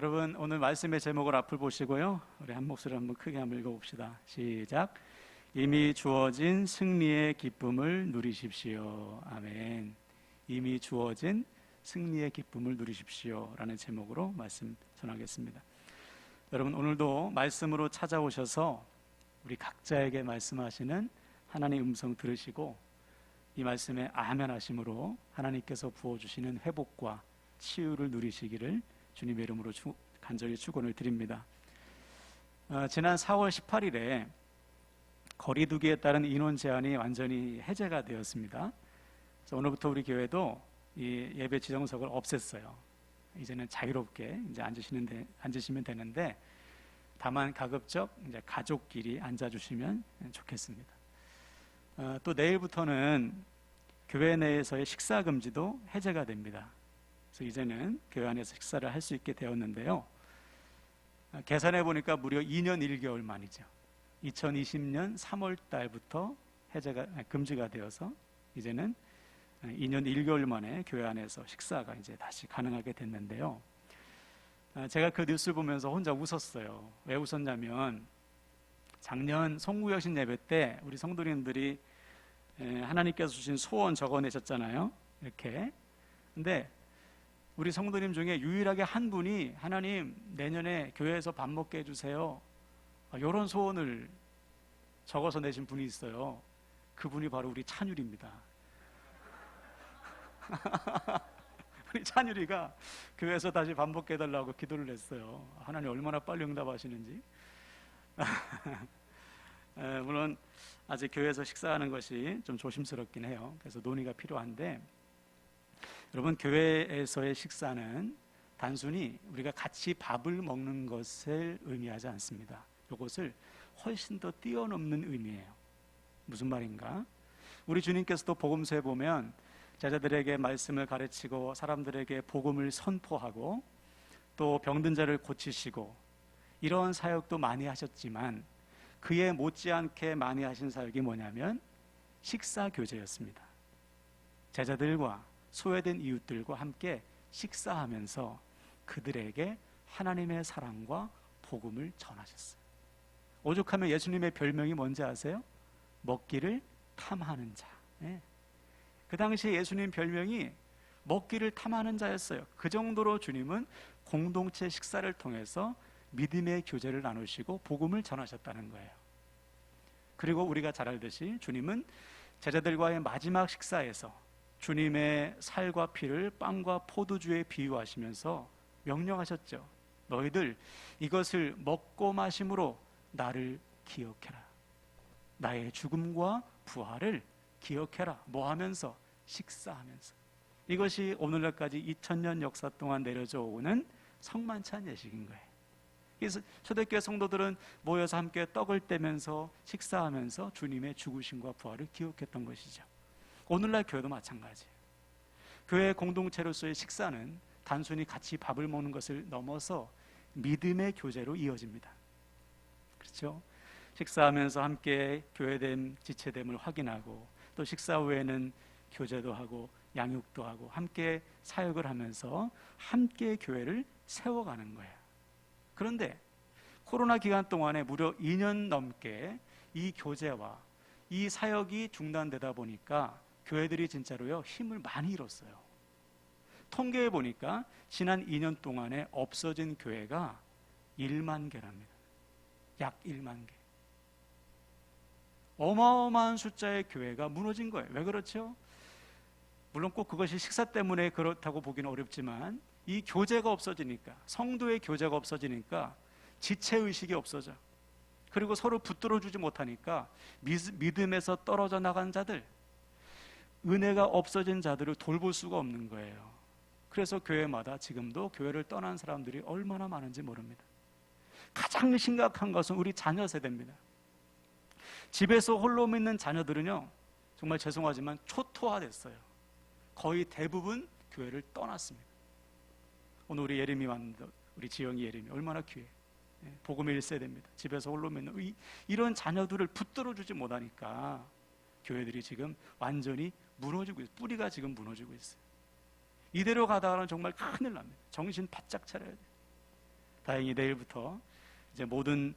여러분 오늘 말씀의 제목을 앞을 보시고요. 우리 한 목소리 한번 크게 한번 읽어봅시다. 시작. 이미 주어진 승리의 기쁨을 누리십시오. 아멘. 이미 주어진 승리의 기쁨을 누리십시오 라는 제목으로 말씀 전하겠습니다. 여러분 오늘도 말씀으로 찾아오셔서 우리 각자에게 말씀하시는 하나님의 음성 들으시고 이 말씀에 아멘 하심으로 하나님께서 부어주시는 회복과 치유를 누리시기를 주님의 이름으로 간절히 축원을 드립니다. 지난 4월 18일에 거리두기에 따른 인원 제한이 완전히 해제가 되었습니다. 그래서 오늘부터 우리 교회도 이 예배 지정석을 없앴어요. 이제는 자유롭게 이제 앉으시면 되는데 다만 가급적 이제 가족끼리 앉아주시면 좋겠습니다. 또 내일부터는 교회 내에서의 식사 금지도 해제가 됩니다. 그래서 이제는 교회 안에서 식사를 할 수 있게 되었는데요. 계산해 보니까 무려 2년 1개월 만이죠. 2020년 3월 달부터 금지가 되어서 이제는 2년 1개월 만에 교회 안에서 식사가 이제 다시 가능하게 됐는데요. 제가 그 뉴스를 보면서 혼자 웃었어요. 왜 웃었냐면 작년 송구여신 예배 때 우리 성도님들이 하나님께서 주신 소원 적어내셨잖아요. 이렇게. 근데 우리 성도님 중에 유일하게 한 분이 하나님 내년에 교회에서 밥 먹게 해주세요, 이런 소원을 적어서 내신 분이 있어요. 그분이 바로 우리 찬율입니다. 우리 찬율이가 교회에서 다시 밥 먹게 해달라고 기도를 했어요. 하나님 얼마나 빨리 응답하시는지. 물론 아직 교회에서 식사하는 것이 좀 조심스럽긴 해요. 그래서 논의가 필요한데, 여러분 교회에서의 식사는 단순히 우리가 같이 밥을 먹는 것을 의미하지 않습니다. 이것을 훨씬 더 뛰어넘는 의미예요. 무슨 말인가? 우리 주님께서도 복음서에 보면 제자들에게 말씀을 가르치고 사람들에게 복음을 선포하고 또 병든 자를 고치시고 이런 사역도 많이 하셨지만 그에 못지않게 많이 하신 사역이 뭐냐면 식사 교제였습니다. 제자들과 소외된 이웃들과 함께 식사하면서 그들에게 하나님의 사랑과 복음을 전하셨어요. 오죽하면 예수님의 별명이 뭔지 아세요? 먹기를 탐하는 자. 그 당시에 예수님 별명이 먹기를 탐하는 자였어요. 그 정도로 주님은 공동체 식사를 통해서 믿음의 교제를 나누시고 복음을 전하셨다는 거예요. 그리고 우리가 잘 알듯이 주님은 제자들과의 마지막 식사에서 주님의 살과 피를 빵과 포도주에 비유하시면서 명령하셨죠. 너희들 이것을 먹고 마심으로 나를 기억해라. 나의 죽음과 부활을 기억해라. 뭐 하면서? 식사하면서. 이것이 오늘날까지 2000년 역사 동안 내려져 오는 성만찬 예식인 거예요. 그래서 초대교회 성도들은 모여서 함께 떡을 떼면서 식사하면서 주님의 죽으심과 부활을 기억했던 것이죠. 오늘날 교회도 마찬가지예요. 교회 공동체로서의 식사는 단순히 같이 밥을 먹는 것을 넘어서 믿음의 교제로 이어집니다. 그렇죠? 식사하면서 함께 교회됨, 지체됨을 확인하고 또 식사 후에는 교제도 하고 양육도 하고 함께 사역을 하면서 함께 교회를 세워가는 거예요. 그런데 코로나 기간 동안에 무려 2년 넘게 이 교제와 이 사역이 중단되다 보니까 교회들이 진짜로요 힘을 많이 잃었어요. 통계해 보니까 지난 2년 동안에 없어진 교회가 1만 개랍니다. 약 1만 개. 어마어마한 숫자의 교회가 무너진 거예요. 왜 그렇죠? 물론 꼭 그것이 식사 때문에 그렇다고 보기는 어렵지만 이 교제가 없어지니까, 성도의 교제가 없어지니까 지체의식이 없어져. 그리고 서로 붙들어주지 못하니까 믿음에서 떨어져 나간 자들, 은혜가 없어진 자들을 돌볼 수가 없는 거예요. 그래서 교회마다 지금도 교회를 떠난 사람들이 얼마나 많은지 모릅니다. 가장 심각한 것은 우리 자녀 세대입니다. 집에서 홀로 믿는 자녀들은요 정말 죄송하지만 초토화됐어요. 거의 대부분 교회를 떠났습니다. 오늘 우리 예림이 왔는데 우리 지영이 예림이 얼마나 귀해. 복음의 1세대입니다. 집에서 홀로 믿는 이런 자녀들을 붙들어주지 못하니까 교회들이 지금 완전히 무너지고 있어요. 뿌리가 지금 무너지고 있어요. 이대로 가다가는 정말 큰일 납니다. 정신 바짝 차려야 돼요. 다행히 내일부터 이제 모든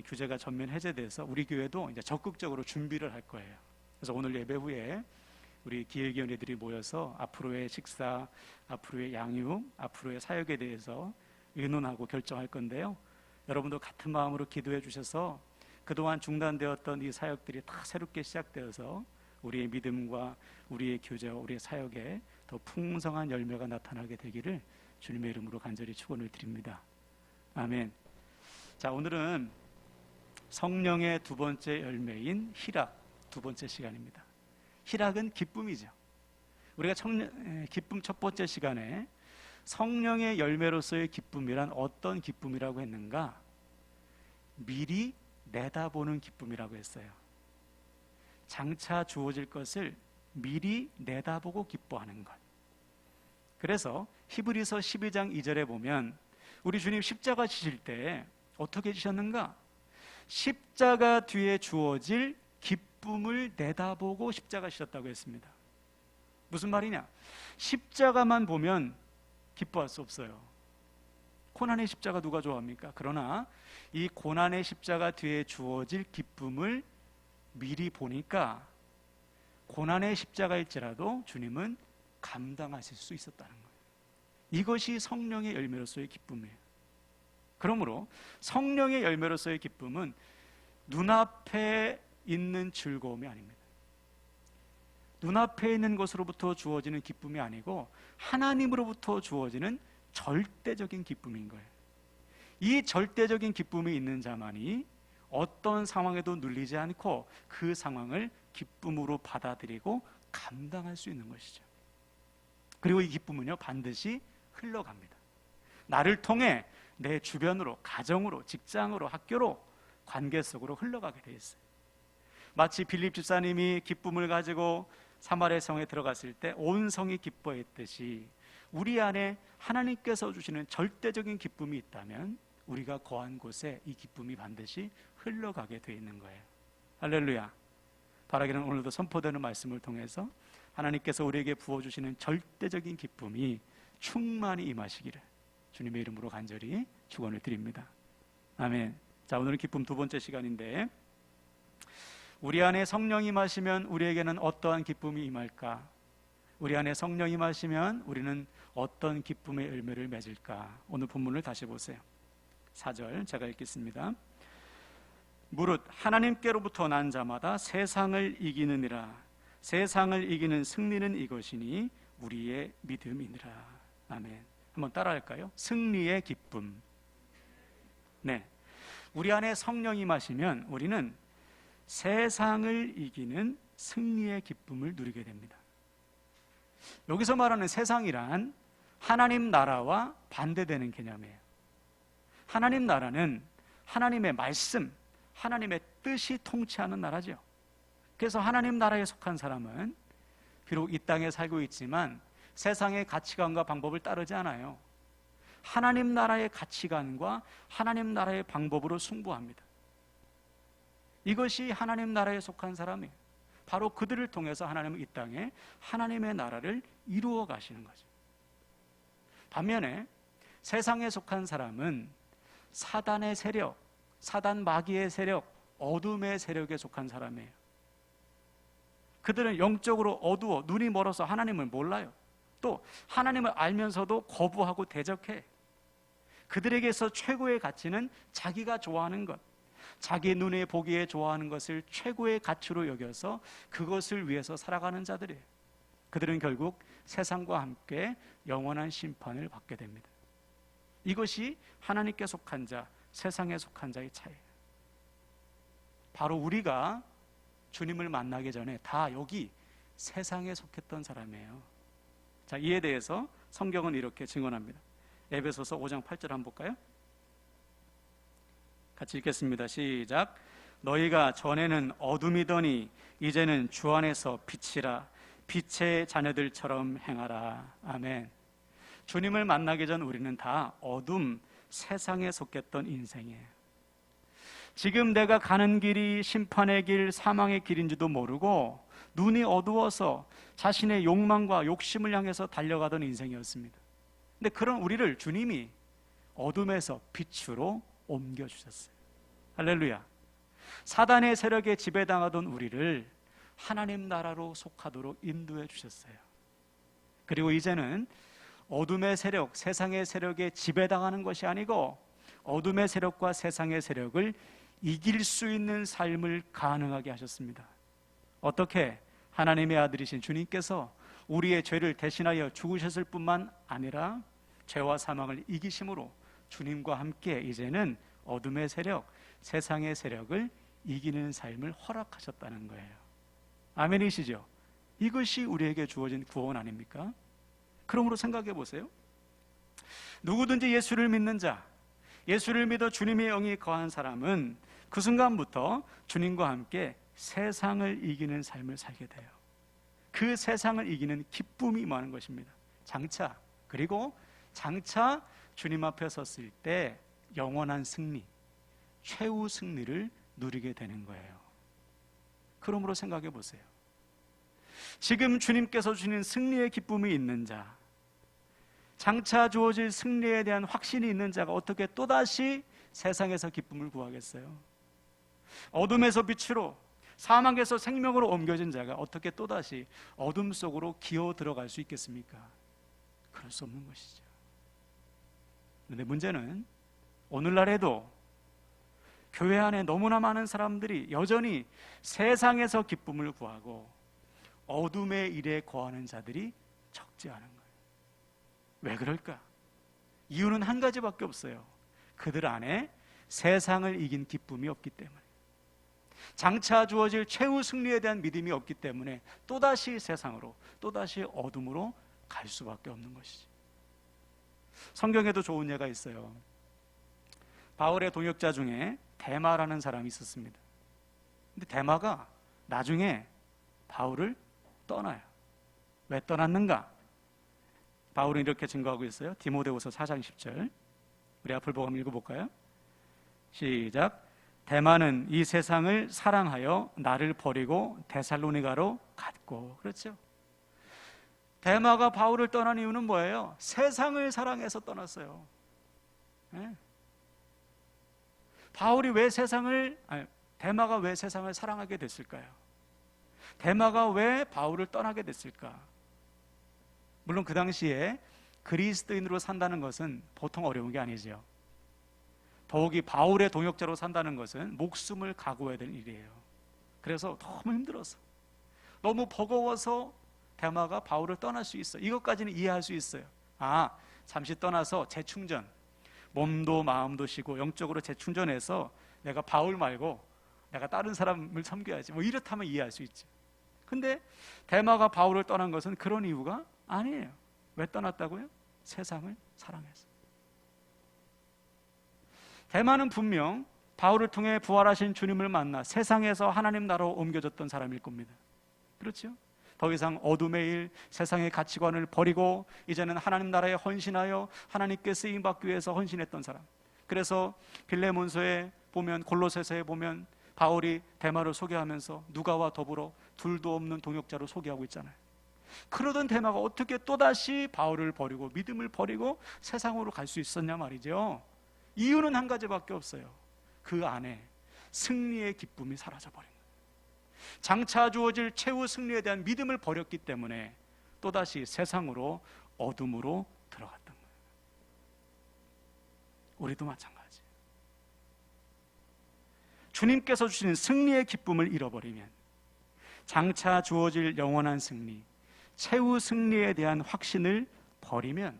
규제가 전면 해제돼서 우리 교회도 이제 적극적으로 준비를 할 거예요. 그래서 오늘 예배 후에 우리 기획위원회들이 모여서 앞으로의 식사, 앞으로의 양육, 앞으로의 사역에 대해서 의논하고 결정할 건데요. 여러분도 같은 마음으로 기도해 주셔서 그동안 중단되었던 이 사역들이 다 새롭게 시작되어서 우리의 믿음과 우리의 교제와 우리의 사역에 더 풍성한 열매가 나타나게 되기를 주님의 이름으로 간절히 축원을 드립니다. 아멘. 자, 오늘은 성령의 두 번째 열매인 희락 두 번째 시간입니다. 희락은 기쁨이죠. 우리가 기쁨 첫 번째 시간에 성령의 열매로서의 기쁨이란 어떤 기쁨이라고 했는가? 미리 내다보는 기쁨이라고 했어요. 장차 주어질 것을 미리 내다보고 기뻐하는 것. 그래서 히브리서 12장 2절에 보면 우리 주님 십자가 지실 때 어떻게 지셨는가? 십자가 뒤에 주어질 기쁨을 내다보고 십자가 지셨다고 했습니다. 무슨 말이냐? 십자가만 보면 기뻐할 수 없어요. 고난의 십자가 누가 좋아합니까? 그러나 이 고난의 십자가 뒤에 주어질 기쁨을 미리 보니까 고난의 십자가일지라도 주님은 감당하실 수 있었다는 거예요. 이것이 성령의 열매로서의 기쁨이에요. 그러므로 성령의 열매로서의 기쁨은 눈앞에 있는 즐거움이 아닙니다. 눈앞에 있는 것으로부터 주어지는 기쁨이 아니고 하나님으로부터 주어지는 절대적인 기쁨인 거예요. 이 절대적인 기쁨이 있는 자만이 어떤 상황에도 눌리지 않고 그 상황을 기쁨으로 받아들이고 감당할 수 있는 것이죠. 그리고 이 기쁨은요, 반드시 흘러갑니다. 나를 통해 내 주변으로, 가정으로, 직장으로, 학교로, 관계 속으로 흘러가게 돼 있어요. 마치 빌립 집사님이 기쁨을 가지고 사마리아 성에 들어갔을 때 온 성이 기뻐했듯이 우리 안에 하나님께서 주시는 절대적인 기쁨이 있다면 우리가 거한 곳에 이 기쁨이 반드시 흘러가게 돼 있는 거예요. 할렐루야. 바라기는 오늘도 선포되는 말씀을 통해서 하나님께서 우리에게 부어주시는 절대적인 기쁨이 충만히 임하시기를 주님의 이름으로 간절히 축원을 드립니다. 아멘. 자, 오늘은 기쁨 두 번째 시간인데 우리 안에 성령이 임하시면 우리에게는 어떠한 기쁨이 임할까? 우리 안에 성령이 임하시면 우리는 어떤 기쁨의 열매를 맺을까? 오늘 본문을 다시 보세요. 4절 제가 읽겠습니다. 무릇 하나님께로부터 난 자마다 세상을 이기느니라. 세상을 이기는 승리는 이것이니 우리의 믿음이니라. 아멘. 한번 따라할까요? 승리의 기쁨. 네, 우리 안에 성령이 임하시면 우리는 세상을 이기는 승리의 기쁨을 누리게 됩니다. 여기서 말하는 세상이란 하나님 나라와 반대되는 개념이에요. 하나님 나라는 하나님의 말씀, 하나님의 뜻이 통치하는 나라죠. 그래서 하나님 나라에 속한 사람은 비록 이 땅에 살고 있지만 세상의 가치관과 방법을 따르지 않아요. 하나님 나라의 가치관과 하나님 나라의 방법으로 승부합니다. 이것이 하나님 나라에 속한 사람이에요. 바로 그들을 통해서 하나님은 이 땅에 하나님의 나라를 이루어 가시는 거죠. 반면에 세상에 속한 사람은 사단의 세력, 사단 마귀의 세력, 어둠의 세력에 속한 사람이에요. 그들은 영적으로 어두워 눈이 멀어서 하나님을 몰라요. 또 하나님을 알면서도 거부하고 대적해. 그들에게서 최고의 가치는 자기가 좋아하는 것, 자기 눈에 보기에 좋아하는 것을 최고의 가치로 여겨서 그것을 위해서 살아가는 자들이에요. 그들은 결국 세상과 함께 영원한 심판을 받게 됩니다. 이것이 하나님께 속한 자, 세상에 속한 자의 차이예요. 바로 우리가 주님을 만나기 전에 다 여기 세상에 속했던 사람이에요. 자, 이에 대해서 성경은 이렇게 증언합니다. 에베소서 5장 8절 한번 볼까요? 같이 읽겠습니다. 시작. 너희가 전에는 어둠이더니 이제는 주 안에서 빛이라. 빛의 자녀들처럼 행하라. 아멘. 주님을 만나기 전 우리는 다 어둠, 세상에 속했던 인생이에요. 지금 내가 가는 길이 심판의 길, 사망의 길인지도 모르고 눈이 어두워서 자신의 욕망과 욕심을 향해서 달려가던 인생이었습니다. 근데 그런 우리를 주님이 어둠에서 빛으로 옮겨주셨어요. 할렐루야. 사단의 세력에 지배당하던 우리를 하나님 나라로 속하도록 인도해 주셨어요. 그리고 이제는 어둠의 세력, 세상의 세력에 지배당하는 것이 아니고 어둠의 세력과 세상의 세력을 이길 수 있는 삶을 가능하게 하셨습니다. 어떻게? 하나님의 아들이신 주님께서 우리의 죄를 대신하여 죽으셨을 뿐만 아니라 죄와 사망을 이기심으로 주님과 함께 이제는 어둠의 세력, 세상의 세력을 이기는 삶을 허락하셨다는 거예요. 아멘이시죠? 이것이 우리에게 주어진 구원 아닙니까? 그러므로 생각해 보세요. 누구든지 예수를 믿는 자, 예수를 믿어 주님의 영이 거한 사람은 그 순간부터 주님과 함께 세상을 이기는 삶을 살게 돼요. 그 세상을 이기는 기쁨이 임하는 것입니다. 그리고 장차 주님 앞에 섰을 때 영원한 승리, 최후 승리를 누리게 되는 거예요. 그러므로 생각해 보세요. 지금 주님께서 주신 승리의 기쁨이 있는 자, 장차 주어질 승리에 대한 확신이 있는 자가 어떻게 또다시 세상에서 기쁨을 구하겠어요? 어둠에서 빛으로, 사망에서 생명으로 옮겨진 자가 어떻게 또다시 어둠 속으로 기어 들어갈 수 있겠습니까? 그럴 수 없는 것이죠. 그런데 문제는 오늘날에도 교회 안에 너무나 많은 사람들이 여전히 세상에서 기쁨을 구하고 어둠의 일에 거하는 자들이 적지 않은 거예요. 왜 그럴까? 이유는 한 가지밖에 없어요. 그들 안에 세상을 이긴 기쁨이 없기 때문에, 장차 주어질 최후 승리에 대한 믿음이 없기 때문에 또다시 세상으로, 또다시 어둠으로 갈 수밖에 없는 것이지. 성경에도 좋은 예가 있어요. 바울의 동역자 중에 데마라는 사람이 있었습니다. 근데 데마가 나중에 바울을 떠나요. 왜 떠났는가? 바울은 이렇게 증거하고 있어요. 디모데후서 4장 10절. 우리 앞을 보고 한번 읽어볼까요? 시작. 데마는 이 세상을 사랑하여 나를 버리고 데살로니가로 갔고. 그렇죠? 데마가 바울을 떠난 이유는 뭐예요? 세상을 사랑해서 떠났어요. 네? 데마가 왜 세상을 사랑하게 됐을까요? 데마가 왜 바울을 떠나게 됐을까? 물론 그 당시에 그리스도인으로 산다는 것은 보통 어려운 게 아니죠. 더욱이 바울의 동역자로 산다는 것은 목숨을 각오해야 될 일이에요. 그래서 너무 힘들어서, 너무 버거워서 데마가 바울을 떠날 수 있어요. 이것까지는 이해할 수 있어요. 잠시 떠나서 재충전, 몸도 마음도 쉬고 영적으로 재충전해서 내가 바울 말고 내가 다른 사람을 섬겨야지, 뭐 이렇다면 이해할 수 있죠. 근데 데마가 바울을 떠난 것은 그런 이유가 아니에요. 왜 떠났다고요? 세상을 사랑해서. 데마는 분명 바울을 통해 부활하신 주님을 만나 세상에서 하나님 나라로 옮겨졌던 사람일 겁니다. 그렇죠? 더 이상 어둠의 일, 세상의 가치관을 버리고 이제는 하나님 나라에 헌신하여 하나님께 쓰임받기 위해서 헌신했던 사람. 그래서 빌레몬서에 보면, 골로새서에 보면 바울이 데마를 소개하면서 누가와 더불어 둘도 없는 동역자로 소개하고 있잖아요. 그러던 데마가 어떻게 또다시 바울을 버리고 믿음을 버리고 세상으로 갈 수 있었냐 말이죠. 이유는 한 가지밖에 없어요. 그 안에 승리의 기쁨이 사라져버린 거예요. 장차 주어질 최후 승리에 대한 믿음을 버렸기 때문에 또다시 세상으로, 어둠으로 들어갔던 거예요. 우리도 마찬가지예요. 주님께서 주시는 승리의 기쁨을 잃어버리면, 장차 주어질 영원한 승리, 최후 승리에 대한 확신을 버리면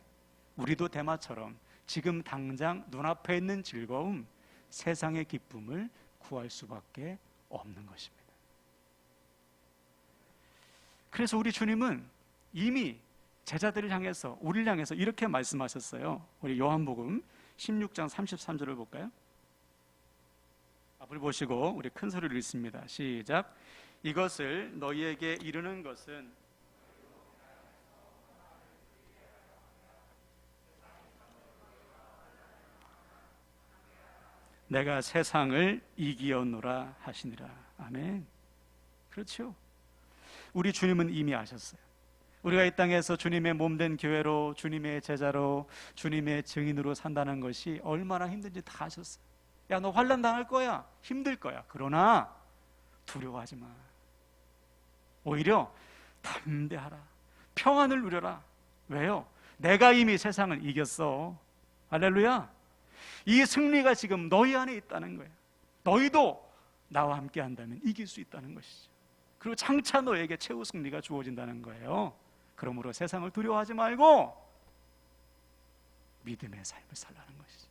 우리도 데마처럼 지금 당장 눈앞에 있는 즐거움, 세상의 기쁨을 구할 수밖에 없는 것입니다. 그래서 우리 주님은 이미 제자들을 향해서, 우리를 향해서 이렇게 말씀하셨어요. 우리 요한복음 16장 33절을 볼까요? 앞을 보시고 우리 큰 소리를 읽습니다. 시작. 이것을 너희에게 이르는 것은 내가 세상을 이기었노라 하시니라. 아멘. 그렇죠. 우리 주님은 이미 아셨어요. 우리가 이 땅에서 주님의 몸된 교회로, 주님의 제자로, 주님의 증인으로 산다는 것이 얼마나 힘든지 다 아셨어요. 야, 너 환난 당할 거야, 힘들 거야. 그러나 두려워하지 마. 오히려 담대하라, 평안을 누려라. 왜요? 내가 이미 세상을 이겼어. 할렐루야. 이 승리가 지금 너희 안에 있다는 거예요. 너희도 나와 함께 한다면 이길 수 있다는 것이죠. 그리고 장차 너에게 최후 승리가 주어진다는 거예요. 그러므로 세상을 두려워하지 말고 믿음의 삶을 살라는 것이죠.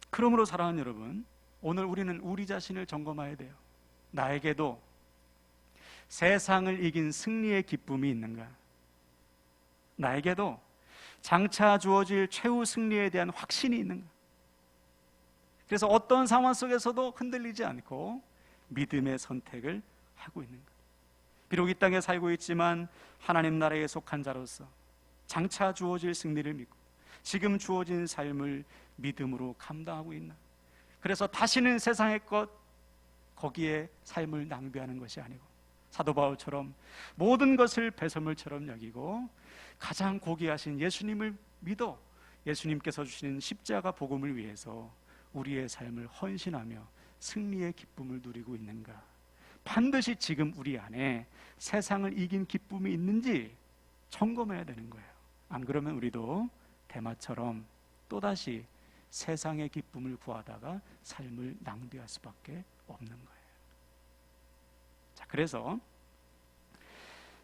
그러므로 사랑하는 여러분, 오늘 우리는 우리 자신을 점검해야 돼요. 나에게도 세상을 이긴 승리의 기쁨이 있는가? 나에게도 장차 주어질 최후 승리에 대한 확신이 있는가? 그래서 어떤 상황 속에서도 흔들리지 않고 믿음의 선택을 하고 있는가? 비록 이 땅에 살고 있지만 하나님 나라에 속한 자로서 장차 주어질 승리를 믿고 지금 주어진 삶을 믿음으로 감당하고 있나? 그래서 다시는 세상의 것, 거기에 삶을 낭비하는 것이 아니고 사도 바울처럼 모든 것을 배설물처럼 여기고 가장 고귀하신 예수님을 믿어 예수님께서 주시는 십자가 복음을 위해서 우리의 삶을 헌신하며 승리의 기쁨을 누리고 있는가? 반드시 지금 우리 안에 세상을 이긴 기쁨이 있는지 점검해야 되는 거예요. 안 그러면 우리도 데마처럼 또다시 세상의 기쁨을 구하다가 삶을 낭비할 수밖에 없는 거예요. 자, 그래서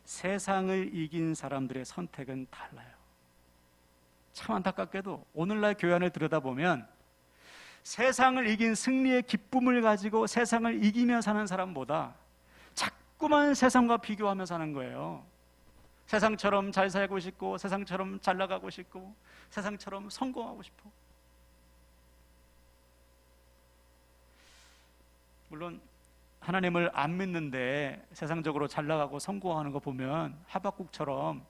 세상을 이긴 사람들의 선택은 달라요. 참 안타깝게도 오늘날 교회 안을 들여다보면 세상을 이긴 승리의 기쁨을 가지고 세상을 이기며 사는 사람보다 자꾸만 세상과 비교하며 사는 거예요. 세상처럼 잘 살고 싶고, 세상처럼 잘 나가고 싶고, 세상처럼 성공하고 싶어. 물론 하나님을 안 믿는데 세상적으로 잘 나가고 성공하는 거 보면 하박국처럼,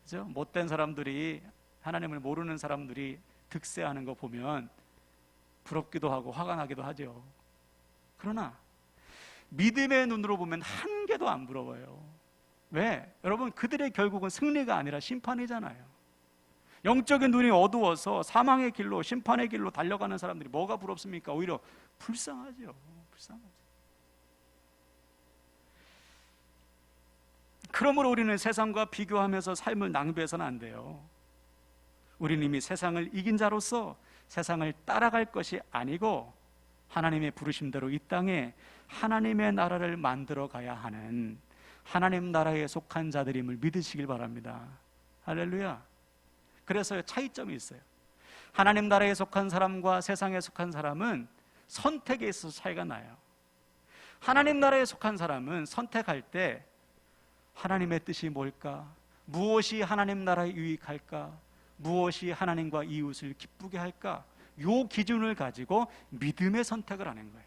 그죠? 못된 사람들이, 하나님을 모르는 사람들이 득세하는 거 보면 부럽기도 하고 화가 나기도 하죠. 그러나 믿음의 눈으로 보면 한 개도 안 부러워요. 왜? 여러분, 그들의 결국은 승리가 아니라 심판이잖아요. 영적인 눈이 어두워서 사망의 길로, 심판의 길로 달려가는 사람들이 뭐가 부럽습니까? 오히려 불쌍하죠. 불쌍하죠. 그러므로 우리는 세상과 비교하면서 삶을 낭비해서는 안 돼요. 우리는 이미 세상을 이긴 자로서 세상을 따라갈 것이 아니고 하나님의 부르심대로 이 땅에 하나님의 나라를 만들어 가야 하는 하나님 나라에 속한 자들임을 믿으시길 바랍니다. 할렐루야. 그래서 차이점이 있어요. 하나님 나라에 속한 사람과 세상에 속한 사람은 선택에 있어서 차이가 나요. 하나님 나라에 속한 사람은 선택할 때 하나님의 뜻이 뭘까? 무엇이 하나님 나라에 유익할까? 무엇이 하나님과 이웃을 기쁘게 할까? 요 기준을 가지고 믿음의 선택을 하는 거예요.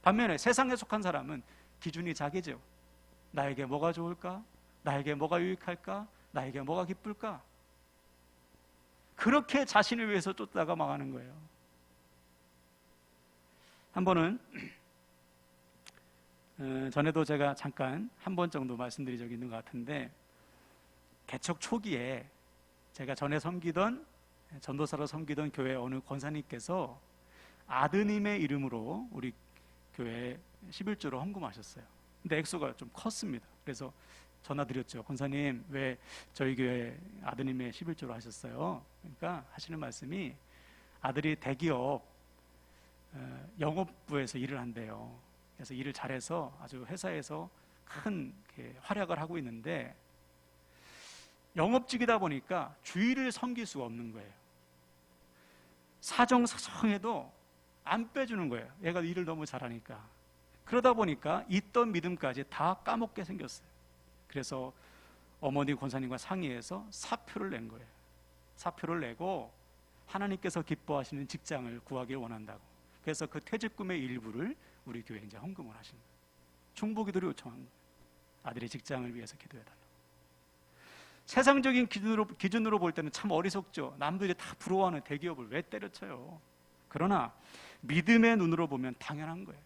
반면에 세상에 속한 사람은 기준이 자기죠. 나에게 뭐가 좋을까? 나에게 뭐가 유익할까? 나에게 뭐가 기쁠까? 그렇게 자신을 위해서 쫓다가 망하는 거예요. 한 번은 전에도 제가 잠깐 한 번 정도 말씀드린 적이 있는 것 같은데, 개척 초기에 제가 전에 섬기던, 전도사로 섬기던 교회 어느 권사님께서 아드님의 이름으로 우리 교회에 11조로 헌금하셨어요. 근데 액수가 좀 컸습니다. 그래서 전화드렸죠. 권사님, 왜 저희 교회 아드님의 11조로 하셨어요? 그러니까 하시는 말씀이 아들이 대기업 영업부에서 일을 한대요. 그래서 일을 잘해서 아주 회사에서 큰 활약을 하고 있는데 영업직이다 보니까 주일을 섬길 수가 없는 거예요. 사정사정해도 안 빼주는 거예요. 얘가 일을 너무 잘하니까. 그러다 보니까 있던 믿음까지 다 까먹게 생겼어요. 그래서 어머니 권사님과 상의해서 사표를 낸 거예요. 사표를 내고 하나님께서 기뻐하시는 직장을 구하길 원한다고. 그래서 그 퇴직금의 일부를 우리 교회에 이제 헌금을 하신 거예요. 중보기도를 요청한 거예요. 아들의 직장을 위해서 기도해달라고. 세상적인 기준으로 볼 때는 참 어리석죠. 남들이 다 부러워하는 대기업을 왜 때려쳐요? 그러나 믿음의 눈으로 보면 당연한 거예요.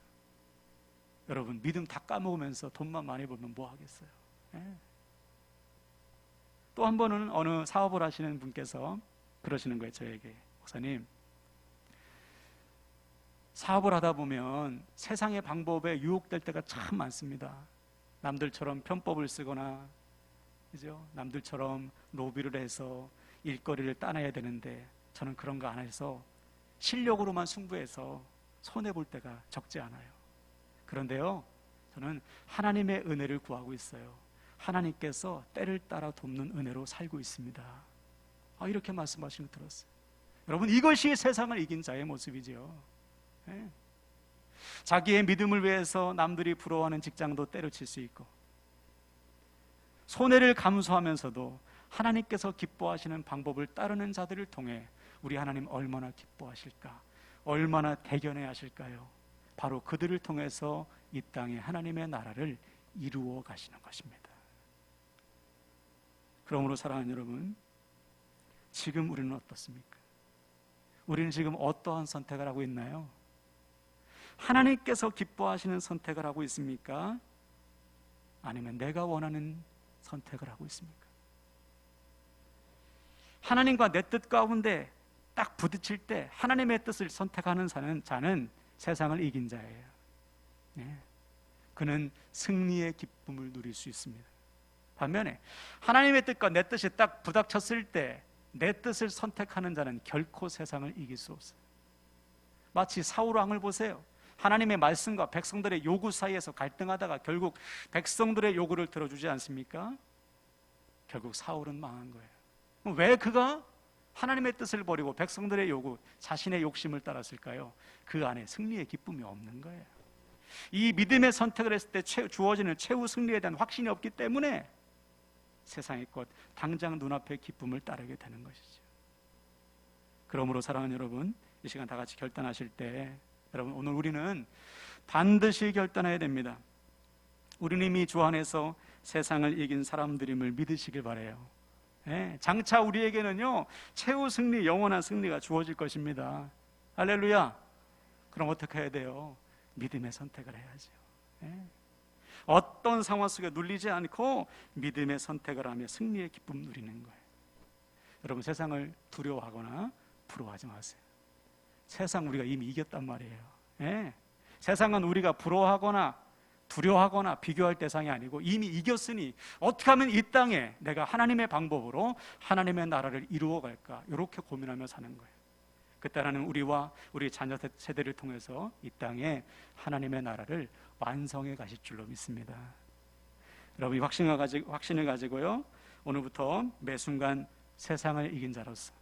여러분 믿음 다 까먹으면서 돈만 많이 벌면 뭐 하겠어요? 예. 또 한 번은 어느 사업을 하시는 분께서 그러시는 거예요. 저에게, 목사님, 사업을 하다 보면 세상의 방법에 유혹될 때가 참 많습니다. 남들처럼 편법을 쓰거나, 그죠? 남들처럼 로비를 해서 일거리를 따내야 되는데 저는 그런 거 안 해서 실력으로만 승부해서 손해볼 때가 적지 않아요. 그런데요, 저는 하나님의 은혜를 구하고 있어요. 하나님께서 때를 따라 돕는 은혜로 살고 있습니다. 이렇게 말씀하시는 거 들었어요. 여러분, 이것이 세상을 이긴 자의 모습이지요. 네. 자기의 믿음을 위해서 남들이 부러워하는 직장도 때려칠 수 있고, 손해를 감수하면서도 하나님께서 기뻐하시는 방법을 따르는 자들을 통해 우리 하나님 얼마나 기뻐하실까, 얼마나 대견해 하실까요? 바로 그들을 통해서 이 땅에 하나님의 나라를 이루어 가시는 것입니다. 그러므로 사랑하는 여러분, 지금 우리는 어떻습니까? 우리는 지금 어떠한 선택을 하고 있나요? 하나님께서 기뻐하시는 선택을 하고 있습니까? 아니면 내가 원하는 선택을 하고 있습니까? 하나님과 내 뜻 가운데 딱 부딪힐 때 하나님의 뜻을 선택하는 자는 세상을 이긴 자예요. 네. 그는 승리의 기쁨을 누릴 수 있습니다. 반면에 하나님의 뜻과 내 뜻이 딱 부닥쳤을 때 내 뜻을 선택하는 자는 결코 세상을 이길 수 없어요. 마치 사울 왕을 보세요. 하나님의 말씀과 백성들의 요구 사이에서 갈등하다가 결국 백성들의 요구를 들어주지 않습니까? 결국 사울은 망한 거예요. 왜 그가 하나님의 뜻을 버리고 백성들의 요구, 자신의 욕심을 따랐을까요? 그 안에 승리의 기쁨이 없는 거예요. 이 믿음의 선택을 했을 때 주어지는 최후 승리에 대한 확신이 없기 때문에 세상의 것, 당장 눈앞의 기쁨을 따르게 되는 것이죠. 그러므로 사랑하는 여러분, 이 시간 다 같이 결단하실 때, 여러분, 오늘 우리는 반드시 결단해야 됩니다. 우리는 이미 주 안에서 세상을 이긴 사람들임을 믿으시길 바라요. 네, 장차 우리에게는요, 최후 승리, 영원한 승리가 주어질 것입니다. 할렐루야. 그럼 어떻게 해야 돼요? 믿음의 선택을 해야죠. 네. 어떤 상황 속에 눌리지 않고 믿음의 선택을 하며 승리의 기쁨 누리는 거예요. 여러분, 세상을 두려워하거나 부러워하지 마세요. 세상 우리가 이미 이겼단 말이에요. 네. 세상은 우리가 부러워하거나 두려워하거나 비교할 대상이 아니고 이미 이겼으니 어떻게 하면 이 땅에 내가 하나님의 방법으로 하나님의 나라를 이루어 갈까, 이렇게 고민하며 사는 거예요. 그때라는 우리와 우리 자녀 세대를 통해서 이 땅에 하나님의 나라를 완성해 가실 줄로 믿습니다. 여러분, 이 확신을 가지고요, 오늘부터 매 순간 세상을 이긴 자로서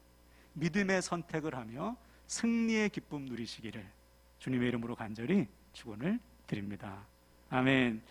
믿음의 선택을 하며 승리의 기쁨 누리시기를 주님의 이름으로 간절히 축원을 드립니다. 아멘.